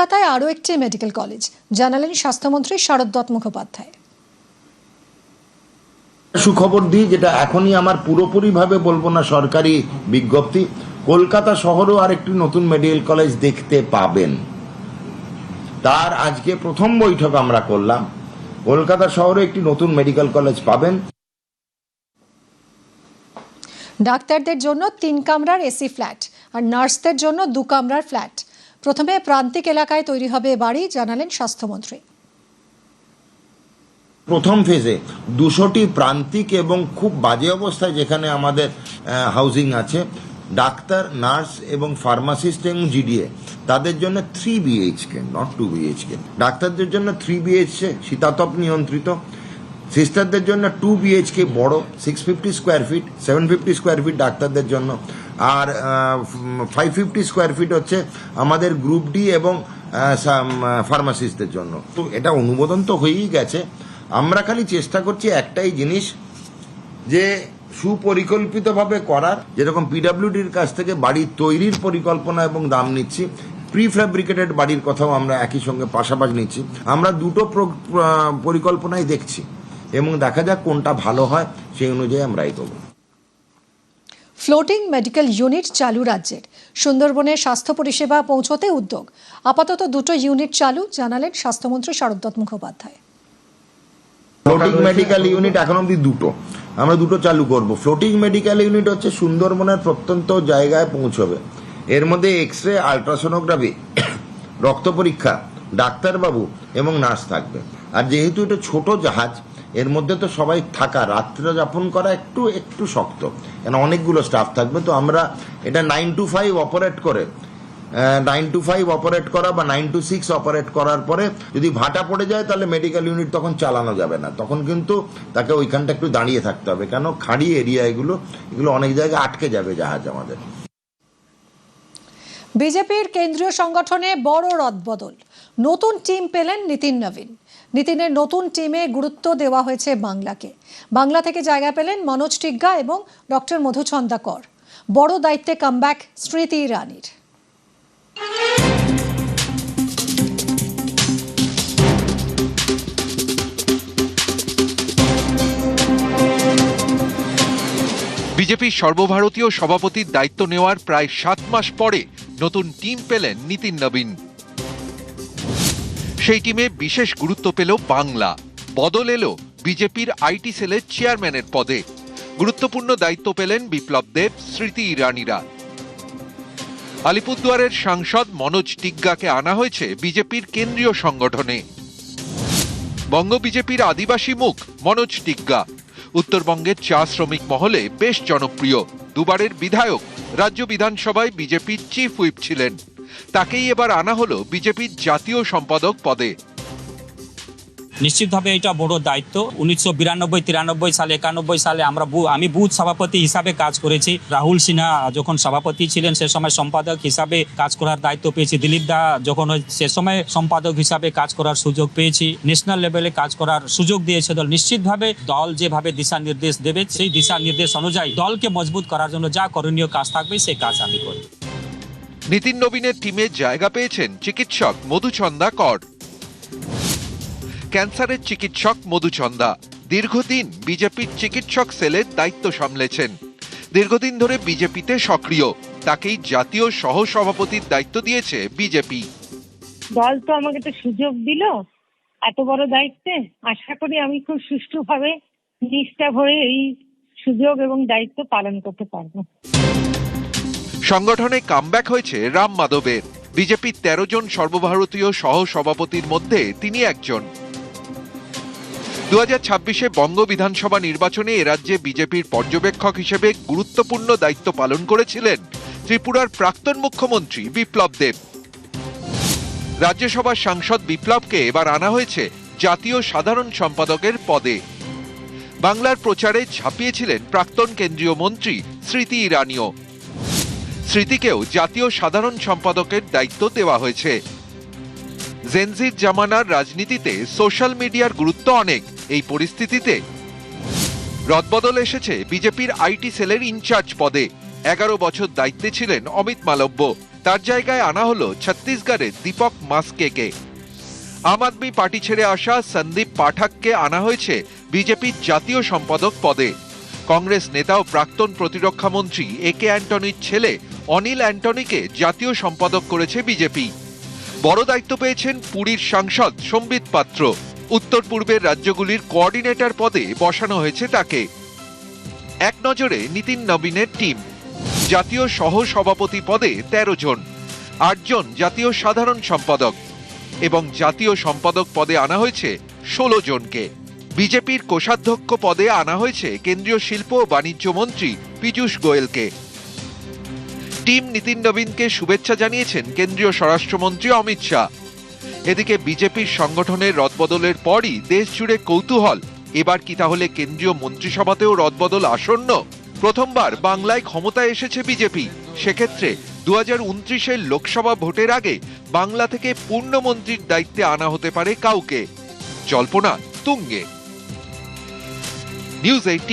কলকাতায় আরও একটি মেডিকেল কলেজ, জানালেন স্বাস্থ্যমন্ত্রী শরৎ মুখোপাধ্যায়। সুখবর দিই, যেটা এখনই আমার পুরোপুরিভাবে বলবো না, সরকারি বিজ্ঞপ্তি, কলকাতা শহরেও আরেকটি নতুন মেডিকেল কলেজ দেখতে পাবেন। তার আজকে প্রথম বৈঠক আমরা করলাম। কলকাতা শহরে একটি নতুন মেডিকেল কলেজ পাবেন। ডাক্তারদের জন্য 3 কামরার এসি ফ্ল্যাট আর নার্সদের জন্য 2 কামরার ফ্ল্যাট। প্রথমে প্রান্তিক এলাকায় তৈরি হবে বাড়ি, জানালেন স্বাস্থ্যমন্ত্রী। প্রথম ফেজে 200টি প্রান্তিক এবং খুব বাজে অবস্থায় যেখানে আমাদের হাউজিং আছে, ডাক্তার, নার্স এবং ফার্মাসিস্ট এবং জিডিএ, তাদের জন্য 3 BHK, নট 2 BHK। ডাক্তারদের জন্য 3 BHK শীতাতপ নিয়ন্ত্রিত, সিস্টারদের জন্য 2 BHK বড় 650 স্কোয়ার ফিট, 750 স্কোয়ার ফিট ডাক্তারদের জন্য, আর 550 স্কোয়ার ফিট হচ্ছে আমাদের গ্রুপ ডি এবং ফার্মাসিস্টদের জন্য। তো এটা অনুমোদন তো হয়েই গেছে। আমরা খালি চেষ্টা করছি একটাই জিনিস, যে সুপরিকল্পিতভাবে করার। যেরকম পিডব্লিউডির কাছ থেকে বাড়ি তৈরির পরিকল্পনা এবং দাম নিচ্ছি, প্রিফ্যাব্রিকেটেড বাড়ির কথাও আমরা একই সঙ্গে পাশাপাশি নিচ্ছি। আমরা দুটো পরিকল্পনাই দেখছি এবং দেখা যাক কোনটা ভালো হয়, সেই অনুযায়ী আমরা এগোবো। ফ্লোটিং মেডিকেল ইউনিট চালু রাজ্যের, সুন্দরবনে স্বাস্থ্য পরিষেবা পৌঁছতে উদ্যোগ। আপাতত 2টো ইউনিট চালু, জানালেন স্বাস্থ্যমন্ত্রী শরৎ মুখোপাধ্যায়। ফ্লোটিং মেডিকেল ইউনিট এখন অব্দি 2টো, আমরা 2টো চালু করব। ফ্লোটিং মেডিকেল ইউনিট হচ্ছে সুন্দরবনের প্রত্যন্ত জায়গায় পৌঁছবে। এর মধ্যে এক্সরে, আলট্রাসোনোগ্রাফি, রক্ত পরীক্ষা, ডাক্তারবাবু এবং নার্স থাকবে। আর যেহেতু এটা ছোট জাহাজ, এর মধ্যে তো সবাই থাকা, রাত্রে যাপন করা একটু শক্ত, কেন অনেকগুলো স্টাফ থাকবে। তো আমরা এটা 9 to 5 অপারেট করে, 9 to 5 অপারেট করা বা 9 to 6 অপারেট করার পরে যদি ভাটা পড়ে যায়, তাহলে মেডিকেল ইউনিট তখন চালানো যাবে না। তখন কিন্তু তাকে ওইখানটা একটু দাঁড়িয়ে থাকতে হবে, কেন খাড়ি এরিয়া এগুলো অনেক জায়গায় আটকে যাবে জাহাজ আমাদের। বিজেপির কেন্দ্রীয় সংগঠনে বড় রদবদল, নতুন টিম পেলেন নীতিন নবীন। নীতিনের নতুন টিমে গুরুত্ব দেওয়া হয়েছে বাংলাকে। বাংলা থেকে জায়গা পেলেন মনোজ টিগ্গা এবং ডক্টর মধুচন্দা কর। বড় দায়িত্বে কামব্যাক স্মৃতি ইরানির। বিজেপির সর্বভারতীয় সভাপতির দায়িত্ব নেওয়ার প্রায় 7 মাস পরে নতুন টিম পেলেন নীতিন নবীন। সেই টিমে বিশেষ গুরুত্ব পেল বাংলা। বদল এলো বিজেপির আইটি সেলের চেয়ারম্যানের পদে। গুরুত্বপূর্ণ দায়িত্ব পেলেন বিপ্লব দেব, স্মৃতি ইরানিরা। আলিপুরদুয়ারের সাংসদ মনোজ টিগ্গাকে আনা হয়েছে বিজেপির কেন্দ্রীয় সংগঠনে। বঙ্গ বিজেপির আদিবাসী মুখ মনোজ টিগ্গা উত্তরবঙ্গের চা শ্রমিক মহলে বেশ জনপ্রিয়। 2বারের বিধায়ক, রাজ্য বিধানসভায় বিজেপির চিফ হুইপ ছিলেন। তাকেই এবার আনা হলো বিজেপির জাতীয় সম্পাদক পদে। নিশ্চিতভাবে এটা বড় দায়িত্ব। 1992, 93 সালে, 91 সালে আমি বুথ সভাপতি হিসাবে কাজ করেছি। রাহুল সিনহা যখন সভাপতি ছিলেন সে সময় সম্পাদক হিসাবে কাজ করার দায়িত্ব পেয়েছি। দিলীপ দা যখন সে সময় সম্পাদক হিসাবে কাজ করার সুযোগ পেয়েছি। ন্যাশনাল লেভেলে কাজ করার সুযোগ দিয়েছে দল। নিশ্চিতভাবে দল যেভাবে দিশা নির্দেশ দেবে, সেই দিশা নির্দেশ অনুযায়ী দলকে মজবুত করার জন্য যা করণীয় কাজ থাকবে সেই কাজ আমি করি। নীতিন নবীনের টিমে জায়গা পেয়েছেন চিকিৎসক মধুচন্দা কর। ক্যান্সারের চিকিৎসক মধুচন্দা দীর্ঘদিন বিজেপির চিকিৎসক সেলের দায়িত্ব সামলেছেন। দীর্ঘদিন ধরে বিজেপিতে সক্রিয়। তাকেই জাতীয় সহ সভাপতির দায়িত্ব দিয়েছে বিজেপি। দল তো আমাকে তো সুযোগ দিল এত বড় দায়িত্বে। আশা করি আমি খুব সুষ্ঠুভাবে নিষ্ঠা ভরে এই সুযোগ এবং দায়িত্ব পালন করতে পারবো। সংগঠনে কামব্যাক হয়েছে রাম মাধবের। বিজেপির 13 জন সর্বভারতীয় সহ সভাপতির মধ্যে তিনি একজন। 2026-এ বঙ্গ বিধানসভা নির্বাচনে এরাজ্যে বিজেপির পর্যবেক্ষক হিসেবে গুরুত্বপূর্ণ দায়িত্ব পালন করেছিলেন ত্রিপুরার প্রাক্তন মুখ্যমন্ত্রী বিপ্লব দেব। রাজ্যসভার সাংসদ বিপ্লবকে এবার আনা হয়েছে জাতীয় সাধারণ সম্পাদকের পদে। বাংলার প্রচারে ঝাঁপিয়েছিলেন প্রাক্তন কেন্দ্রীয় মন্ত্রী স্মৃতি ইরানিও। স্মৃতিকেও জাতীয় সাধারণ সম্পাদকের দায়িত্ব দেওয়া হয়েছে। জেনজির জামানার রাজনীতিতে সোশ্যাল মিডিয়ার গুরুত্ব অনেক। এই পরিস্থিতিতে রদবদল এসেছে বিজেপির আইটি সেলের ইনচার্জ পদে। 11 বছর দায়িত্বে ছিলেন অমিত মালব্য। তার জায়গায় আনা হলো ছত্তিশগড়ের দীপক মাস্কেকে। আম আদমি পার্টি ছেড়ে আসা সন্দীপ পাঠককে আনা হয়েছে বিজেপির জাতীয় সম্পাদক পদে। কংগ্রেস নেতা ও প্রাক্তন প্রতিরক্ষা মন্ত্রী একে অ্যান্টনির ছেলে অনিল অ্যান্টনিকে জাতীয় সম্পাদক করেছে বিজেপি। বড় দায়িত্ব পেয়েছেন পুরীর সাংসদ সম্বিত পাত্র। উত্তর পূর্বের রাজ্যগুলির কোঅর্ডিনেটর পদে বসানো হয়েছে তাকে। এক নজরে নীতিন নবীনের টিম। জাতীয় সহ সভাপতি পদে 13 জন, 8 জন জাতীয় সাধারণ সম্পাদক এবং জাতীয় সম্পাদক পদে আনা হয়েছে 16 জনকে। বিজেপির কোষাধ্যক্ষ পদে আনা হয়েছে কেন্দ্রীয় শিল্প ও বাণিজ্য মন্ত্রী পীযূষ গোয়েলকে। টিম নীতিন নবীনকে শুভেচ্ছা জানিয়েছেন কেন্দ্রীয় স্বরাষ্ট্রমন্ত্রী অমিত শাহ। এদিকে বিজেপির সংগঠনের রদবদলের পরই দেশ জুড়ে কৌতূহল, এবার কি তাহলে কেন্দ্রীয় মন্ত্রিসভাতেও রদবদল আসন্ন? প্রথমবার বাংলায় ক্ষমতায় এসেছে বিজেপি, সেক্ষেত্রে 2029-এর লোকসভা ভোটের আগে বাংলা থেকে পূর্ণমন্ত্রীর দায়িত্বে আনা হতে পারে কাউকে। জল্পনা তুঙ্গে। নিউজ 18।